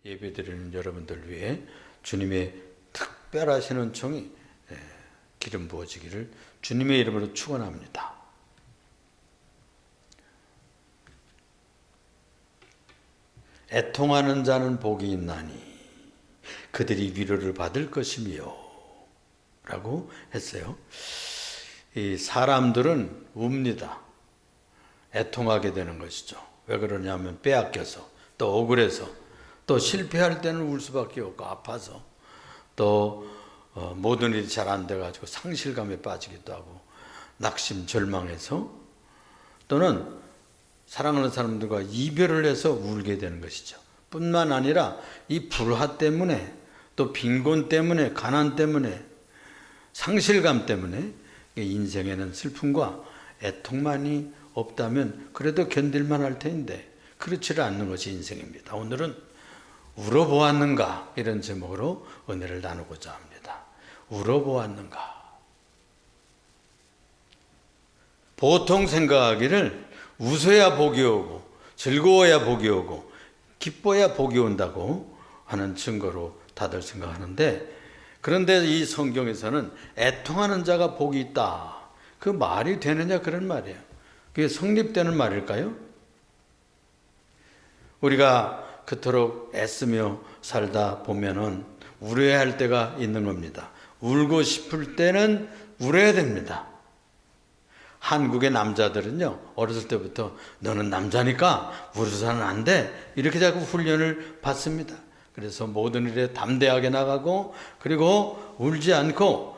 예배드리는 여러분들 위해 주님의 특별하신 은총이 기름 부어지기를 주님의 이름으로 축원합니다. 애통하는 자는 복이 있나니 그들이 위로를 받을 것이며 라고 했어요. 이 사람들은 웁니다. 애통하게 되는 것이죠. 왜 그러냐면 빼앗겨서, 또 억울해서, 또 실패할 때는 울 수밖에 없고 아파서, 또 모든 일이 잘 안 돼가지고 상실감에 빠지기도 하고 낙심, 절망해서, 또는 사랑하는 사람들과 이별을 해서 울게 되는 것이죠. 뿐만 아니라 이 불화 때문에, 또 빈곤 때문에, 가난 때문에, 상실감 때문에 인생에는 슬픔과 애통만이 없다면 그래도 견딜만 할 텐데 그렇지를 않는 것이 인생입니다. 오늘은 울어보았는가 이런 제목으로 은혜를 나누고자 합니다. 울어보았는가. 보통 생각하기를 웃어야 복이 오고 즐거워야 복이 오고 기뻐야 복이 온다고 하는 증거로 다들 생각하는데, 그런데 이 성경에서는 애통하는 자가 복이 있다. 그 말이 되느냐 그런 말이에요. 그게 성립되는 말일까요? 우리가 그토록 애쓰며 살다 보면은 울어야 할 때가 있는 겁니다. 울고 싶을 때는 울어야 됩니다. 한국의 남자들은요, 어렸을 때부터 너는 남자니까 울어서는 안 돼, 이렇게 자꾸 훈련을 받습니다. 그래서 모든 일에 담대하게 나가고, 그리고 울지 않고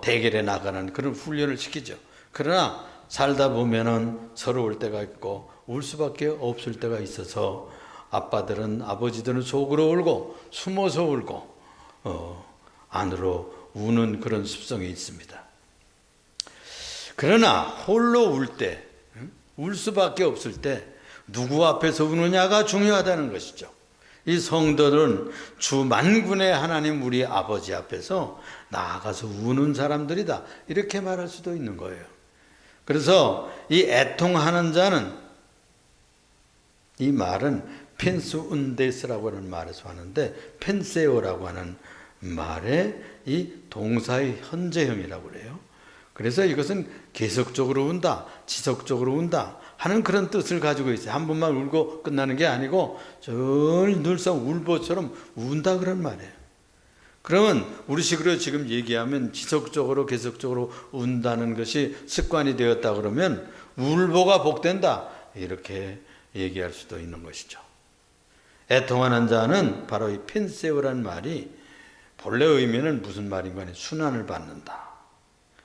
대결에 나가는 그런 훈련을 시키죠. 그러나 살다 보면은 서러울 때가 있고 울 수밖에 없을 때가 있어서 아빠들은, 아버지들은 속으로 울고 숨어서 울고 안으로 우는 그런 습성이 있습니다. 그러나 홀로 울 때, 울 수밖에 없을 때 누구 앞에서 우느냐가 중요하다는 것이죠. 이 성도들은 주 만군의 하나님 우리 아버지 앞에서 나아가서 우는 사람들이다, 이렇게 말할 수도 있는 거예요. 그래서 이 애통하는 자는, 이 말은 펜스운데스라고 하는 말에서 하는데, 펜세오라고 하는 말의 이 동사의 현재형이라고 그래요. 그래서 이것은 계속적으로 운다, 지속적으로 운다 하는 그런 뜻을 가지고 있어요. 한 번만 울고 끝나는 게 아니고 늘상 울보처럼 운다 그런 말이에요. 그러면 우리식으로 지금 얘기하면 지속적으로 계속적으로 운다는 것이 습관이 되었다 그러면 울보가 복된다, 이렇게 얘기할 수도 있는 것이죠. 애통하는 자는 바로 이 펜세오라는 말이 본래 의미는 무슨 말인가 하면 순환을 받는다,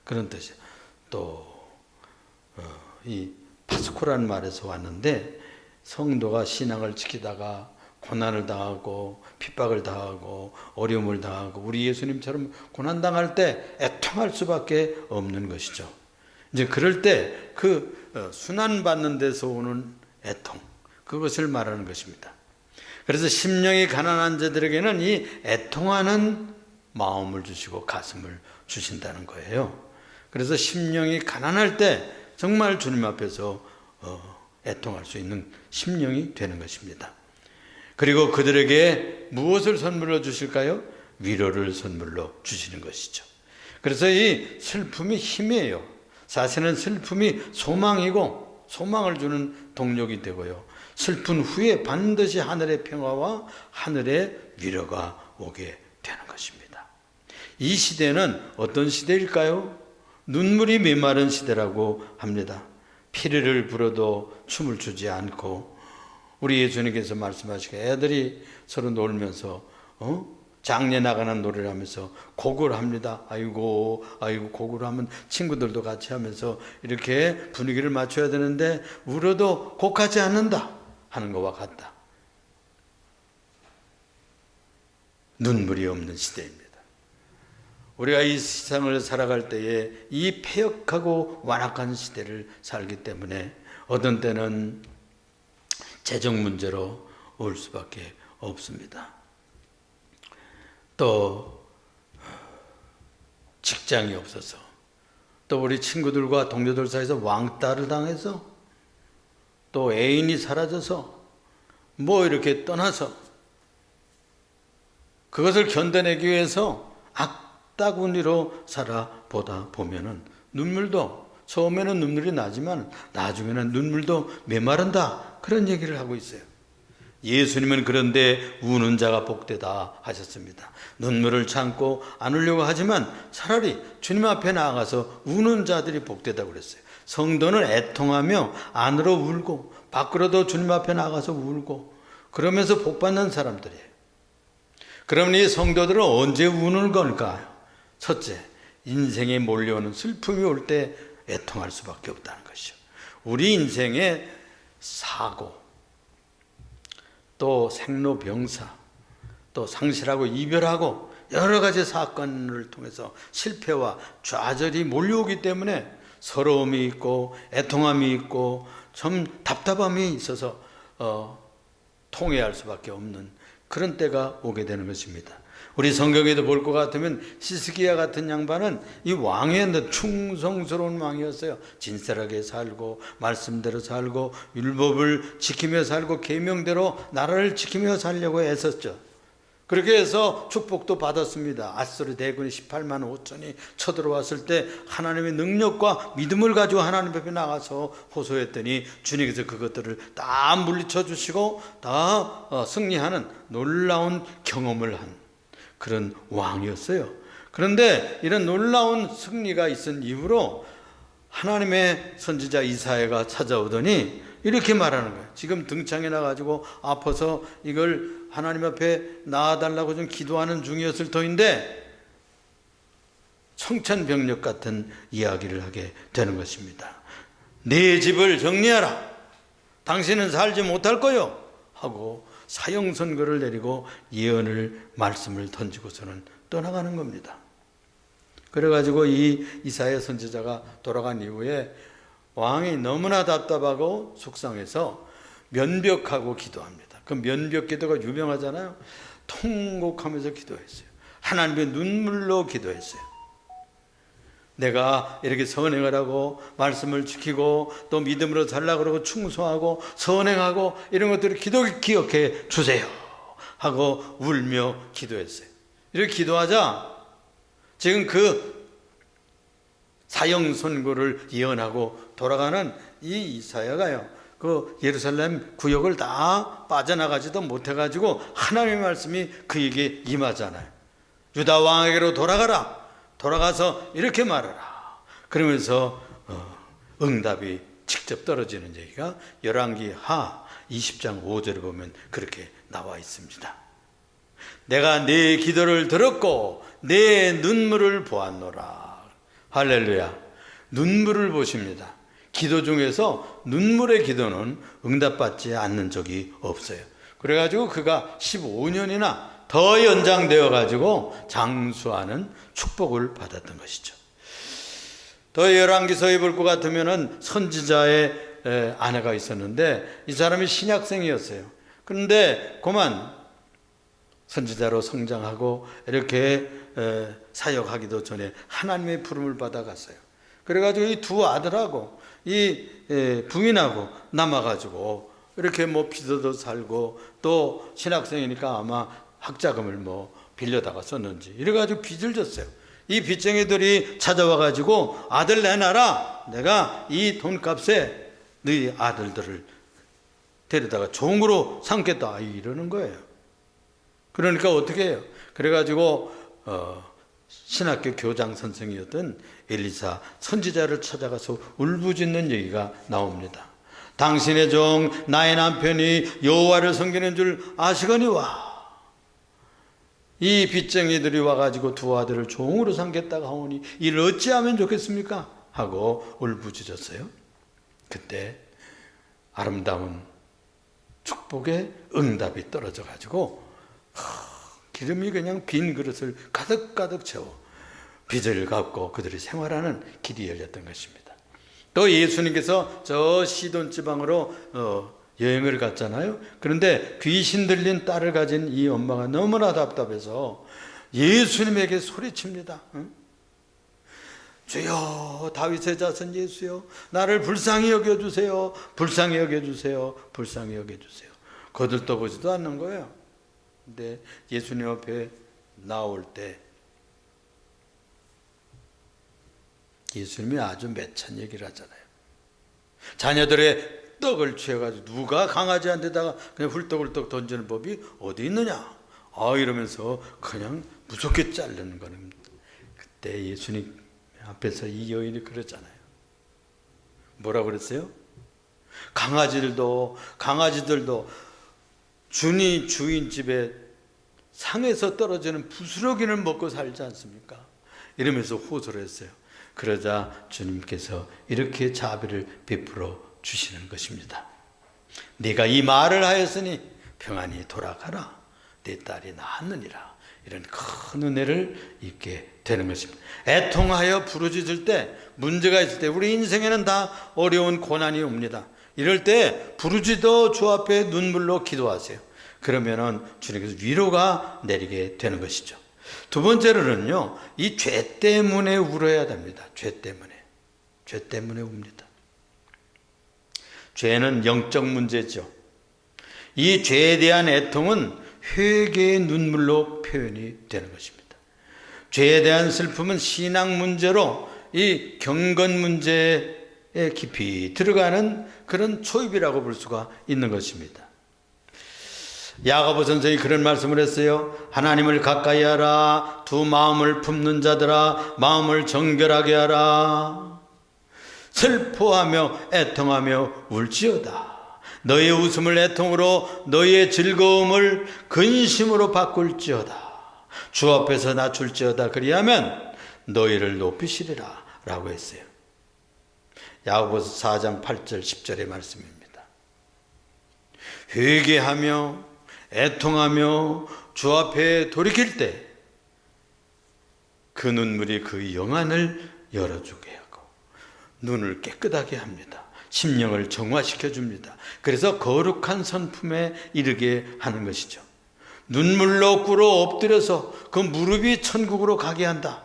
그런 뜻이에요. 또 이 파스코라는 말에서 왔는데, 성도가 신앙을 지키다가 고난을 당하고 핍박을 당하고 어려움을 당하고 우리 예수님처럼 고난당할 때 애통할 수밖에 없는 것이죠. 이제 그럴 때 그 순환받는 데서 오는 애통, 그것을 말하는 것입니다. 그래서 심령이 가난한 자들에게는 이 애통하는 마음을 주시고 가슴을 주신다는 거예요. 그래서 심령이 가난할 때 정말 주님 앞에서 애통할 수 있는 심령이 되는 것입니다. 그리고 그들에게 무엇을 선물로 주실까요? 위로를 선물로 주시는 것이죠. 그래서 이 슬픔이 힘이에요. 사실은 슬픔이 소망이고 소망을 주는 동력이 되고요, 슬픈 후에 반드시 하늘의 평화와 하늘의 위로가 오게 되는 것입니다. 이 시대는 어떤 시대일까요? 눈물이 메마른 시대라고 합니다. 피리를 불어도 춤을 추지 않고, 우리 예수님께서 말씀하시기에 애들이 서로 놀면서 장례 나가는 노래를 하면서 곡을 합니다. 아이고 아이고, 곡을 하면 친구들도 같이 하면서 이렇게 분위기를 맞춰야 되는데 울어도 곡하지 않는다 하는 것과 같다. 눈물이 없는 시대입니다. 우리가 이 세상을 살아갈 때에 이 패역하고 완악한 시대를 살기 때문에 어떤 때는 재정 문제로 올 수밖에 없습니다. 또 직장이 없어서, 또 우리 친구들과 동료들 사이에서 왕따를 당해서, 또 애인이 사라져서, 뭐 이렇게 떠나서 그것을 견뎌내기 위해서 악다구니로 살아보다 보면은 눈물도, 처음에는 눈물이 나지만 나중에는 눈물도 메마른다, 그런 얘기를 하고 있어요. 예수님은 그런데 우는 자가 복되다 하셨습니다. 눈물을 참고 안 울려고 하지만 차라리 주님 앞에 나아가서 우는 자들이 복되다고 그랬어요. 성도는 애통하며 안으로 울고 밖으로도 주님 앞에 나가서 울고 그러면서 복받는 사람들이에요. 그러면 이 성도들은 언제 우는 걸까요? 첫째, 인생에 몰려오는 슬픔이 올 때 애통할 수밖에 없다는 것이죠. 우리 인생의 사고, 또 생로병사, 또 상실하고 이별하고 여러 가지 사건을 통해서 실패와 좌절이 몰려오기 때문에 서러움이 있고 애통함이 있고 좀 답답함이 있어서 통회할 수밖에 없는 그런 때가 오게 되는 것입니다. 우리 성경에도 볼 것 같으면 시스기야 같은 양반은 이 왕이었는데 충성스러운 왕이었어요. 진실하게 살고 말씀대로 살고 율법을 지키며 살고 계명대로 나라를 지키며 살려고 애썼죠. 그렇게 해서 축복도 받았습니다. 아수르 대군이 18만 5천이 쳐들어왔을 때 하나님의 능력과 믿음을 가지고 하나님 앞에 나가서 호소했더니 주님께서 그것들을 다 물리쳐 주시고 다 승리하는 놀라운 경험을 한 그런 왕이었어요. 그런데 이런 놀라운 승리가 있은 이후로 하나님의 선지자 이사야가 찾아오더니 이렇게 말하는 거예요. 지금 등창에 나가지고 아파서 이걸 하나님 앞에 나아달라고 좀 기도하는 중이었을 터인데 청천벽력 같은 이야기를 하게 되는 것입니다. 내 집을 정리하라. 당신은 살지 못할 거요. 하고 사형 선고를 내리고 예언을 말씀을 던지고서는 떠나가는 겁니다. 그래가지고 이 이사야 선지자가 돌아간 이후에 왕이 너무나 답답하고 속상해서 면벽하고 기도합니다. 그 면벽 기도가 유명하잖아요. 통곡하면서 기도했어요. 하나님의 눈물로 기도했어요. 내가 이렇게 선행을 하고 말씀을 지키고 또 믿음으로 살라고 그러고 충성하고 선행하고 이런 것들을 기억해 주세요 하고 울며 기도했어요. 이렇게 기도하자 지금 그 사형 선고를 예언하고 돌아가는 이 이사야가요, 그 예루살렘 구역을 다 빠져나가지도 못해가지고 하나님의 말씀이 그에게 임하잖아요. 유다 왕에게로 돌아가라. 돌아가서 이렇게 말하라. 그러면서 응답이 직접 떨어지는 얘기가 열왕기 하 20장 5절에 보면 그렇게 나와 있습니다. 내가 네 기도를 들었고 내 눈물을 보았노라. 할렐루야. 눈물을 보십니다. 기도 중에서 눈물의 기도는 응답받지 않는 적이 없어요. 그래가지고 그가 15년이나 더 연장되어 가지고 장수하는 축복을 받았던 것이죠. 더 열왕기서에 볼 것 같으면은 선지자의 아내가 있었는데 이 사람이 신약생이었어요. 그런데 그만 선지자로 성장하고 이렇게 사역하기도 전에 하나님의 부름을 받아갔어요. 그래가지고 이 두 아들하고 이 부인하고 남아가지고 이렇게 뭐 빚어도 살고 또 신학생이니까 아마 학자금을 뭐 빌려다가 썼는지 이래가지고 빚을 졌어요. 이 빚쟁이들이 찾아와가지고 아들 내놔라. 내가 이 돈값에 너희 아들들을 데려다가 종으로 삼겠다 이러는 거예요. 그러니까 어떻게 해요? 그래가지고 신학교 교장 선생이었던 엘리사 선지자를 찾아가서 울부짖는 얘기가 나옵니다. 당신의 종 나의 남편이 여호와를 섬기는 줄 아시거니와 이 빚쟁이들이 와가지고 두 아들을 종으로 삼겠다고 하오니 이를 어찌하면 좋겠습니까? 하고 울부짖었어요. 그때 아름다운 축복의 응답이 떨어져가지고 기름이 그냥 빈 그릇을 가득가득 채워 빚을 갚고 그들이 생활하는 길이 열렸던 것입니다. 또 예수님께서 저 시돈 지방으로 여행을 갔잖아요. 그런데 귀신 들린 딸을 가진 이 엄마가 너무나 답답해서 예수님에게 소리칩니다. 주여 다윗의 자손 예수여 나를 불쌍히 여겨주세요. 불쌍히 여겨주세요. 불쌍히 여겨주세요. 거들떠보지도 않는 거예요. 근데 예수님 앞에 나올 때 예수님이 아주 매찬 얘기를 하잖아요. 자녀들의 떡을 취해가지고 누가 강아지한테다가 그냥 훌떡훌떡 던지는 법이 어디 있느냐, 이러면서 그냥 무섭게 자르는 거는. 그때 예수님 앞에서 이 여인이 그랬잖아요. 뭐라고 그랬어요? 강아지들도 주인 집에 상에서 떨어지는 부스러기를 먹고 살지 않습니까? 이러면서 호소를 했어요. 그러자 주님께서 이렇게 자비를 베풀어 주시는 것입니다. 네가 이 말을 하였으니 평안히 돌아가라. 내 딸이 나았느니라. 이런 큰 은혜를 입게 되는 것입니다. 애통하여 부르짖을 때, 문제가 있을 때, 우리 인생에는 다 어려운 고난이 옵니다. 이럴 때 부르짖어 주 앞에 눈물로 기도하세요. 그러면은 주님께서 위로가 내리게 되는 것이죠. 두 번째로는요, 이 죄 때문에 울어야 됩니다. 죄 때문에 웁니다. 죄는 영적 문제죠. 이 죄에 대한 애통은 회개의 눈물로 표현이 되는 것입니다. 죄에 대한 슬픔은 신앙 문제로 이 경건 문제에 깊이 들어가는 그런 초입이라고 볼 수가 있는 것입니다. 야고보 선생이 그런 말씀을 했어요. 하나님을 가까이 하라. 두 마음을 품는 자들아, 마음을 정결하게 하라. 슬퍼하며 애통하며 울지어다. 너의 웃음을 애통으로, 너의 즐거움을 근심으로 바꿀지어다. 주 앞에서 낮출지어다. 그리하면 너희를 높이시리라 라고 했어요. 야고보서 4장 8절 10절의 말씀입니다. 회개하며 애통하며 주 앞에 돌이킬 때 그 눈물이 그 영안을 열어주게 하고 눈을 깨끗하게 합니다. 심령을 정화시켜 줍니다. 그래서 거룩한 선품에 이르게 하는 것이죠. 눈물로 꿇어 엎드려서 그 무릎이 천국으로 가게 한다.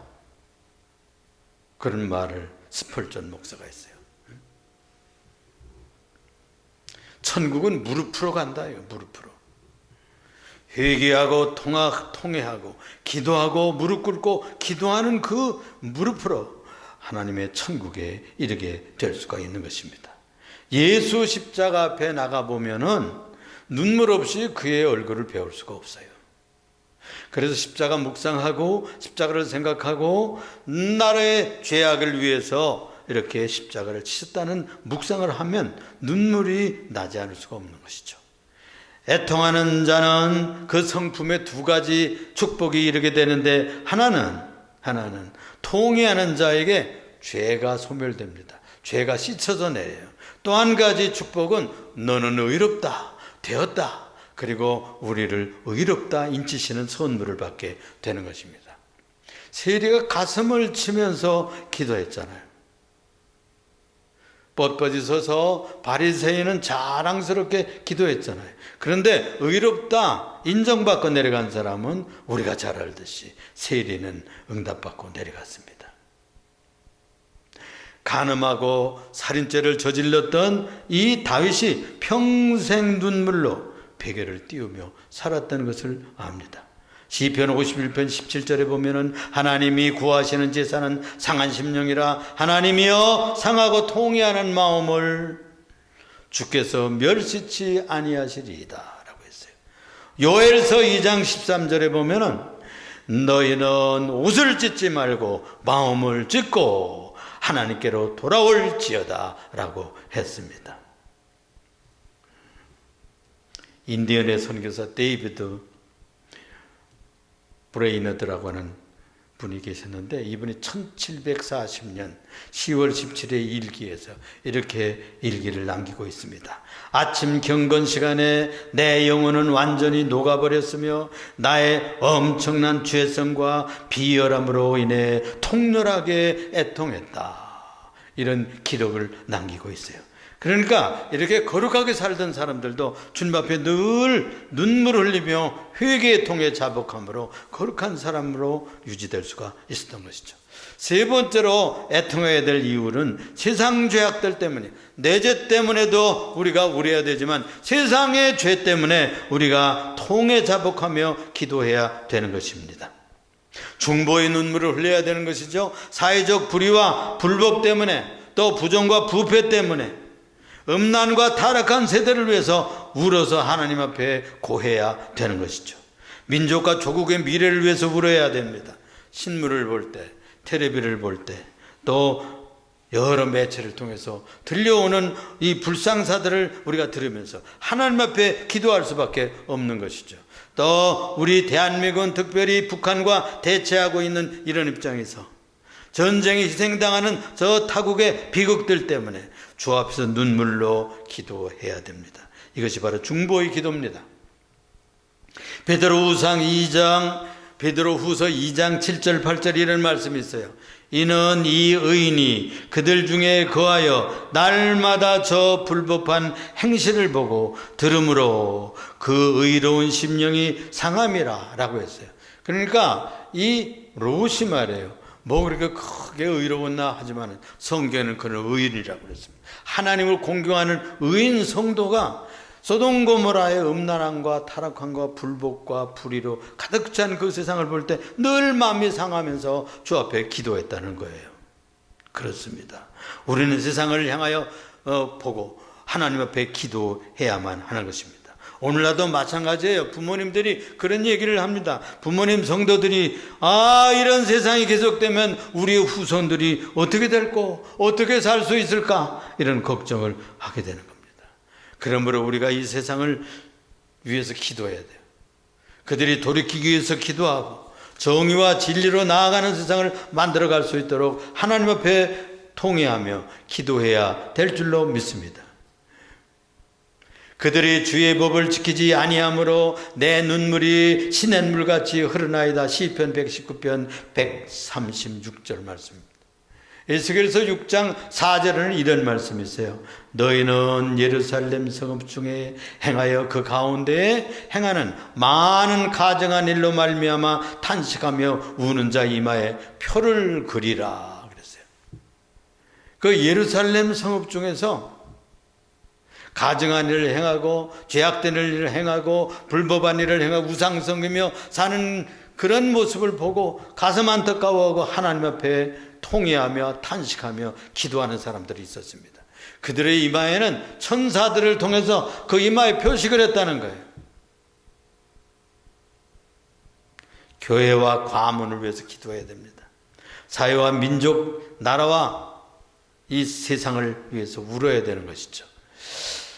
그런 말을 스펄전 목사가 했어요. 천국은 무릎으로 간다요. 무릎으로. 회개하고 통회하고 기도하고 무릎 꿇고 기도하는 그 무릎으로 하나님의 천국에 이르게 될 수가 있는 것입니다. 예수 십자가 앞에 나가보면은 눈물 없이 그의 얼굴을 배울 수가 없어요. 그래서 십자가 묵상하고 십자가를 생각하고 나라의 죄악을 위해서 이렇게 십자가를 치셨다는 묵상을 하면 눈물이 나지 않을 수가 없는 것이죠. 애통하는 자는 그 성품에 두 가지 축복이 이르게 되는데, 하나는 통회하는 자에게 죄가 소멸됩니다. 죄가 씻어져 내려요. 또 한 가지 축복은 너는 의롭다 되었다. 그리고 우리를 의롭다 인치시는 선물을 받게 되는 것입니다. 세리가 가슴을 치면서 기도했잖아요. 뻣뻣이 서서 바리새인은 자랑스럽게 기도했잖아요. 그런데 의롭다 인정받고 내려간 사람은 우리가 잘 알듯이 세리는 응답받고 내려갔습니다. 간음하고 살인죄를 저질렀던 이 다윗이 평생 눈물로 베개를 띄우며 살았다는 것을 압니다. 시편 51편 17절에 보면은 하나님이 구하시는 제사는 상한 심령이라. 하나님이여 상하고 통회하는 마음을 주께서 멸시치 아니하시리이다 라고 했어요. 요엘서 2장 13절에 보면은 너희는 옷을 찢지 말고 마음을 찢고 하나님께로 돌아올지어다 라고 했습니다. 인디언의 선교사 데이비드 브레이너드라고 하는 분이 계셨는데, 이분이 1740년 10월 17일 일기에서 이렇게 일기를 남기고 있습니다. 아침 경건 시간에 내 영혼은 완전히 녹아버렸으며 나의 엄청난 죄성과 비열함으로 인해 통렬하게 애통했다. 이런 기록을 남기고 있어요. 그러니까 이렇게 거룩하게 살던 사람들도 주님 앞에 늘 눈물을 흘리며 회개의 통에 자복함으로 거룩한 사람으로 유지될 수가 있었던 것이죠. 세 번째로 애통해야 될 이유는 세상 죄악들 때문에, 내 죄 때문에도 우리가 울어야 되지만 세상의 죄 때문에 우리가 통에 자복하며 기도해야 되는 것입니다. 중보의 눈물을 흘려야 되는 것이죠. 사회적 불의와 불법 때문에, 또 부정과 부패 때문에 음란과 타락한 세대를 위해서 울어서 하나님 앞에 고해야 되는 것이죠. 민족과 조국의 미래를 위해서 울어야 됩니다. 신문을 볼 때, 텔레비를 볼 때, 또 여러 매체를 통해서 들려오는 이 불상사들을 우리가 들으면서 하나님 앞에 기도할 수밖에 없는 것이죠. 또 우리 대한민국은 특별히 북한과 대치하고 있는 이런 입장에서 전쟁에 희생당하는 저 타국의 비극들 때문에 주 앞에서 눈물로 기도해야 됩니다. 이것이 바로 중보의 기도입니다. 베드로후서 2장 7절 8절 이런 말씀이 있어요. 이는 이 의인이 그들 중에 거하여 날마다 저 불법한 행실을 보고 들음으로 그 의로운 심령이 상함이라 라고 했어요. 그러니까 이 롯이 말이에요. 뭐 그렇게 크게 의로웠나 하지만 성경에는 그는 의인이라고 그랬습니다. 하나님을 공경하는 의인 성도가 소돔 고모라의 음란함과 타락함과 불법과 불의로 가득 찬 그 세상을 볼 때 늘 마음이 상하면서 주 앞에 기도했다는 거예요. 그렇습니다. 우리는 세상을 향하여 보고 하나님 앞에 기도해야만 하는 것입니다. 오늘날도 마찬가지예요. 부모님들이 그런 얘기를 합니다. 부모님 성도들이 이런 세상이 계속되면 우리의 후손들이 어떻게 될까? 어떻게 살 수 있을까? 이런 걱정을 하게 되는 겁니다. 그러므로 우리가 이 세상을 위해서 기도해야 돼요. 그들이 돌이키기 위해서 기도하고 정의와 진리로 나아가는 세상을 만들어갈 수 있도록 하나님 앞에 통회하며 기도해야 될 줄로 믿습니다. 그들이 주의 법을 지키지 아니하므로 내 눈물이 시냇물같이 흐르나이다. 시편 119편 136절 말씀입니다. 에스겔서 6장 4절에는 이런 말씀이 있어요. 너희는 예루살렘 성읍 중에 행하여 그 가운데에 행하는 많은 가증한 일로 말미암아 탄식하며 우는 자 이마에 표를 그리라 그랬어요. 그 예루살렘 성읍 중에서 가증한 일을 행하고 죄악된 일을 행하고 불법한 일을 행하고 우상 섬기며 사는 그런 모습을 보고 가슴 안타까워하고 하나님 앞에 통회하며 탄식하며 기도하는 사람들이 있었습니다. 그들의 이마에는 천사들을 통해서 그 이마에 표식을 했다는 거예요. 교회와 과문을 위해서 기도해야 됩니다. 사회와 민족, 나라와 이 세상을 위해서 울어야 되는 것이죠.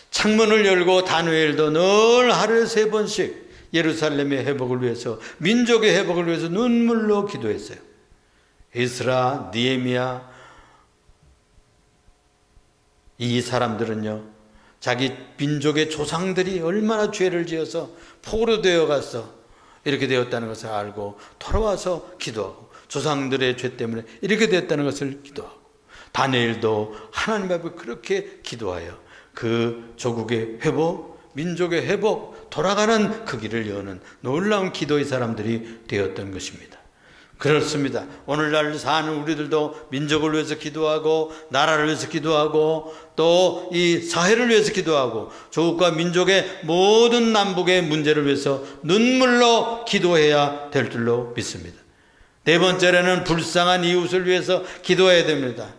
창문을 열고 다니엘도 늘 하루에 3번씩 예루살렘의 회복을 위해서, 민족의 회복을 위해서 눈물로 기도했어요. 에스라, 느헤미야, 이 사람들은요, 자기 민족의 조상들이 얼마나 죄를 지어서 포로 되어 갔어 이렇게 되었다는 것을 알고 돌아와서 기도하고 조상들의 죄 때문에 이렇게 되었다는 것을 기도하고, 다니엘도 하나님 앞에 그렇게 기도하여 그 조국의 회복, 민족의 회복, 돌아가는 그 길을 여는 놀라운 기도의 사람들이 되었던 것입니다. 그렇습니다. 오늘날 사는 우리들도 민족을 위해서 기도하고 나라를 위해서 기도하고 또 이 사회를 위해서 기도하고 조국과 민족의 모든 남북의 문제를 위해서 눈물로 기도해야 될 줄로 믿습니다. 네 번째로는 불쌍한 이웃을 위해서 기도해야 됩니다.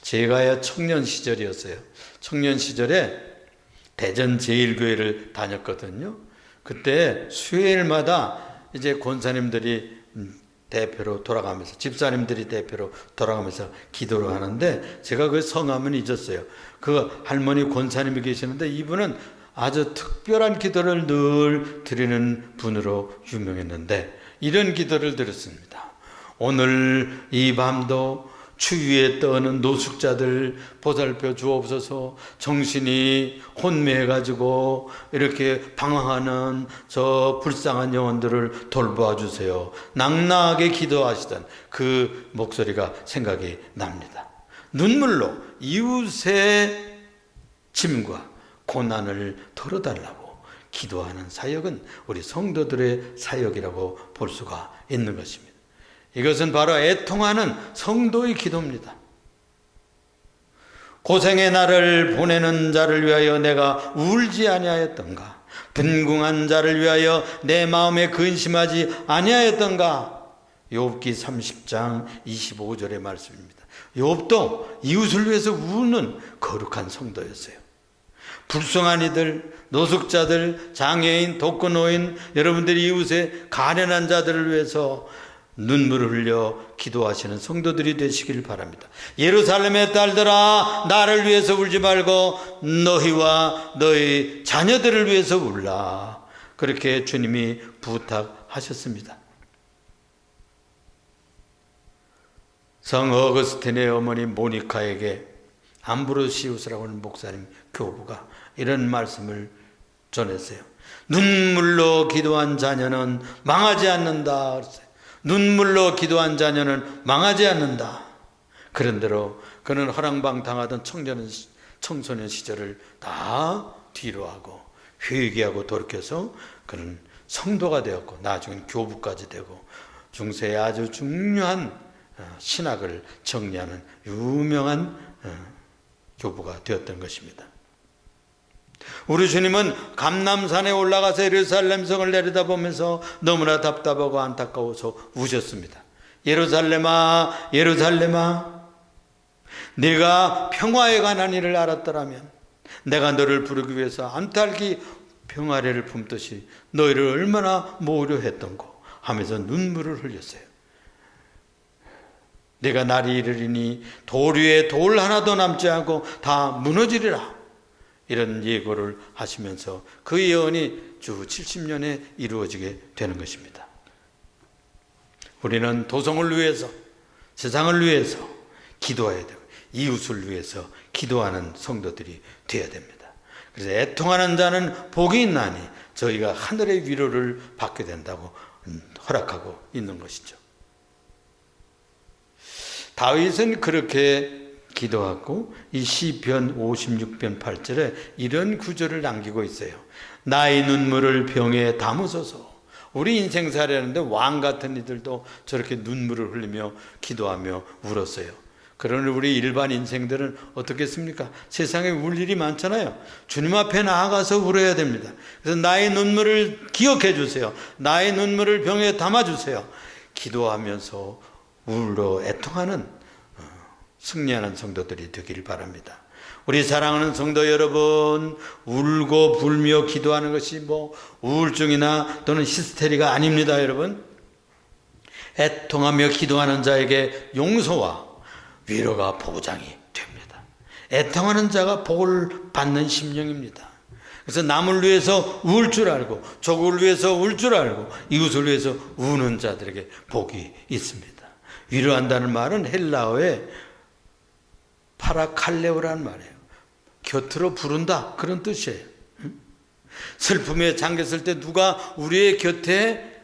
제가요 청년 시절이었어요. 청년 시절에 대전 제일교회를 다녔거든요. 그때 수요일마다 이제 권사님들이 대표로 돌아가면서, 집사님들이 대표로 돌아가면서 기도를 하는데, 제가 그 성함은 잊었어요. 그 할머니 권사님이 계시는데 이분은 아주 특별한 기도를 늘 드리는 분으로 유명했는데 이런 기도를 드렸습니다. 오늘 이 밤도 추위에 떠는 노숙자들 보살펴 주옵소서. 정신이 혼미해가지고 이렇게 방황하는 저 불쌍한 영혼들을 돌보아 주세요. 낭낭하게 기도하시던 그 목소리가 생각이 납니다. 눈물로 이웃의 짐과 고난을 덜어달라고 기도하는 사역은 우리 성도들의 사역이라고 볼 수가 있는 것입니다. 이것은 바로 애통하는 성도의 기도입니다. 고생의 날을 보내는 자를 위하여 내가 울지 아니하였던가? 빈궁한 자를 위하여 내 마음에 근심하지 아니하였던가? 욥기 30장 25절의 말씀입니다. 욥도 이웃을 위해서 우는 거룩한 성도였어요. 불쌍한 이들, 노숙자들, 장애인, 독거노인, 여러분들이 이웃의 가련한 자들을 위해서 눈물을 흘려 기도하시는 성도들이 되시길 바랍니다. 예루살렘의 딸들아, 나를 위해서 울지 말고 너희와 너희 자녀들을 위해서 울라. 그렇게 주님이 부탁하셨습니다. 성 어거스틴의 어머니 모니카에게 암브로시우스라고 하는 목사님 교부가 이런 말씀을 전했어요. 눈물로 기도한 자녀는 망하지 않는다. 눈물로 기도한 자녀는 망하지 않는다. 그런대로 그는 허랑방탕하던 청소년 시절을 다 뒤로하고 회개하고 돌이켜서 그는 성도가 되었고 나중엔 교부까지 되고 중세에 아주 중요한 신학을 정리하는 유명한 교부가 되었던 것입니다. 우리 주님은 감람산에 올라가서 예루살렘 성을 내려다보면서 너무나 답답하고 안타까워서 우셨습니다. 예루살렘아, 예루살렘아, 네가 평화에 관한 일을 알았더라면 내가 너를 부르기 위해서 암탉이 병아리를 품듯이 너희를 얼마나 모으려 했던고 하면서 눈물을 흘렸어요. 내가 날이 이르리니 돌 위에 돌 하나도 남지 않고 다 무너지리라. 이런 예고를 하시면서 그 예언이 주 70년에 이루어지게 되는 것입니다. 우리는 도성을 위해서, 세상을 위해서 기도해야 되고 이웃을 위해서 기도하는 성도들이 되어야 됩니다. 그래서 애통하는 자는 복이 있나니 저희가 하늘의 위로를 받게 된다고 허락하고 있는 것이죠. 다윗은 그렇게 기도하고 이 시편 56편 8절에 이런 구절을 남기고 있어요. 나의 눈물을 병에 담으소서. 우리 인생 살이하는데 왕 같은 이들도 저렇게 눈물을 흘리며 기도하며 울었어요. 그러나 우리 일반 인생들은 어떻겠습니까? 세상에 울 일이 많잖아요. 주님 앞에 나아가서 울어야 됩니다. 그래서 나의 눈물을 기억해 주세요. 나의 눈물을 병에 담아 주세요. 기도하면서 울어 애통하는 승리하는 성도들이 되기를 바랍니다. 우리 사랑하는 성도 여러분, 울고 불며 기도하는 것이 우울증이나 또는 히스테리가 아닙니다. 여러분, 애통하며 기도하는 자에게 용서와 위로가 보장이 됩니다. 애통하는 자가 복을 받는 심령입니다. 그래서 남을 위해서 울 줄 알고 조국을 위해서 울 줄 알고 이웃을 위해서 우는 자들에게 복이 있습니다. 위로한다는 말은 헬라어의 파라칼레오라는 말이에요. 곁으로 부른다, 그런 뜻이에요. 슬픔에 잠겼을 때 누가 우리의 곁에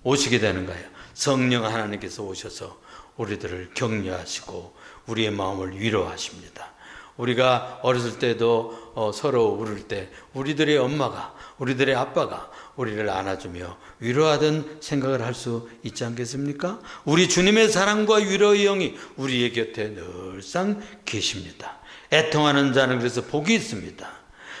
오시게 되는 거예요. 성령 하나님께서 오셔서 우리들을 격려하시고 우리의 마음을 위로하십니다. 우리가 어렸을 때도 서로 울을 때 우리들의 엄마가, 우리들의 아빠가 우리를 안아주며 위로하던 생각을 할 수 있지 않겠습니까? 우리 주님의 사랑과 위로의 영이 우리의 곁에 늘상 계십니다. 애통하는 자는 그래서 복이 있습니다.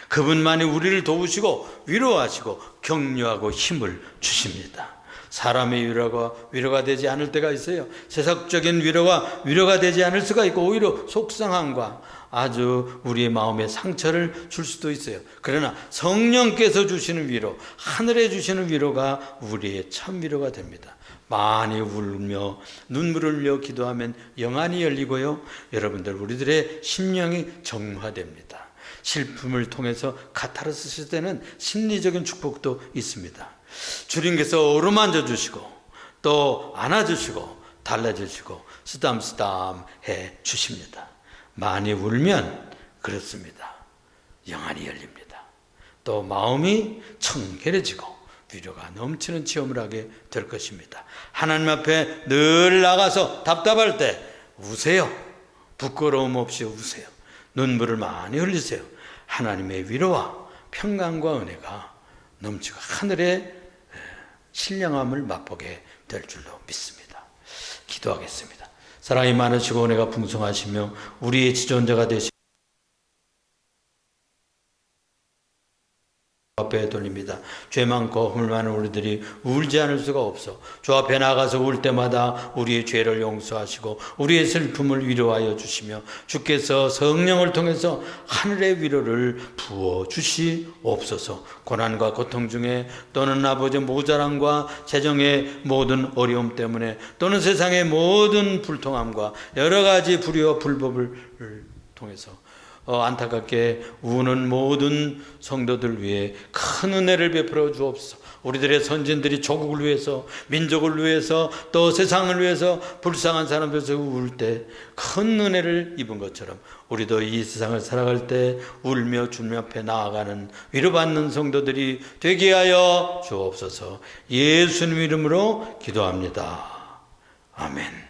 그분만이 우리를 도우시고 위로하시고 격려하고 힘을 주십니다. 사람의 위로가 되지 않을 때가 있어요. 세상적인 위로가 되지 않을 수가 있고 오히려 속상함과 아주 우리의 마음에 상처를 줄 수도 있어요. 그러나 성령께서 주시는 위로, 하늘에 주시는 위로가 우리의 참 위로가 됩니다. 많이 울며 눈물을 흘려 기도하면 영안이 열리고요. 여러분들 우리들의 심령이 정화됩니다. 슬픔을 통해서 카타르시스 되는 심리적인 축복도 있습니다. 주님께서 어루만져 주시고 또 안아주시고 달래주시고 쓰담쓰담해 주십니다. 많이 울면 그렇습니다. 영안이 열립니다. 또 마음이 청결해지고 위로가 넘치는 체험을 하게 될 것입니다. 하나님 앞에 늘 나가서 답답할 때 우세요. 부끄러움 없이 우세요. 눈물을 많이 흘리세요. 하나님의 위로와 평강과 은혜가 넘치고 하늘의 신령함을 맛보게 될 줄로 믿습니다. 기도하겠습니다. 사랑이 많으시고 은혜가 풍성하시며 우리의 지존자가 되시고 앞에 돌립니다. 죄 많고 흠을 많은 우리들이 울지 않을 수가 없어. 주 앞에 나가서 울 때마다 우리의 죄를 용서하시고 우리의 슬픔을 위로하여 주시며 주께서 성령을 통해서 하늘의 위로를 부어 주시옵소서. 고난과 고통 중에 또는 아버지 모자람과 재정의 모든 어려움 때문에 또는 세상의 모든 불통함과 여러 가지 불의와 불법을 통해서 안타깝게 우는 모든 성도들 위해 큰 은혜를 베풀어 주옵소서. 우리들의 선진들이 조국을 위해서, 민족을 위해서, 또 세상을 위해서 불쌍한 사람들에서 울 때 큰 은혜를 입은 것처럼 우리도 이 세상을 살아갈 때 울며 주님 앞에 나아가는 위로받는 성도들이 되게 하여 주옵소서. 예수님 이름으로 기도합니다. 아멘.